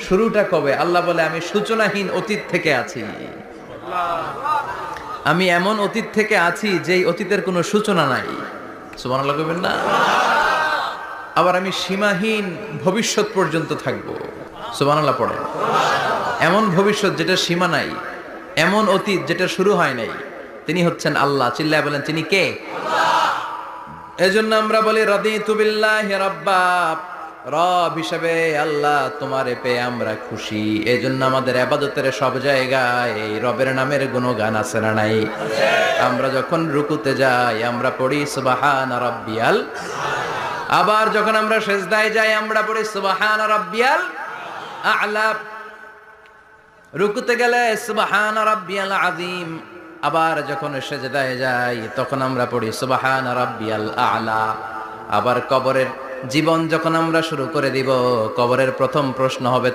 শুরুটা কবে? আল্লাহ বলে আমি সূচনাহীন অতীত থেকে আছি। আমি এমন অতীত থেকে আছি যেই অতীতের কোনো সূচনা নাই। সুবহানাল্লাহ কইবেন না? আবার আমি সীমাহীন ভবিষ্যৎ পর্যন্ত থাকবো। সুবহানাল্লাহ পড়েন। এমন ভবিষ্যৎ যেটা সীমা নাই, এমন অতীত যেটা শুরু হয় নাই, তিনি হচ্ছেন আল্লাহ। চিল্লায় বলেন তিনি কে? এজন্য আমরা বলি রাদিতু বিল্লাহি রাব্বা, রব হিসেবে আল্লাহ তোমারে পেয়ে আমরা খুশি। এজন্য আমাদের ইবাদতের সব জায়গায় এই রবের নামের গুণগান আছে না নাই? আমরা যখন রুকুতে যাই আমরা পড়ি সুবহানা রাব্বিয়াল, আবার যখন আমরা সিজদায় যাই আমরা পড়ি সুবহানা রাব্বিয়াল আ'লা। রুকুতে গেলে সুবহানা রাব্বিয়াল আযীম, আবার যখন সিজদায় যাই তখন আমরা পড়ি সুবহানা রাব্বিয়াল আ'লা। আবার কবরের জীবন যখন আমরা শুরু করে দিব, কবরের প্রথম প্রশ্ন হবে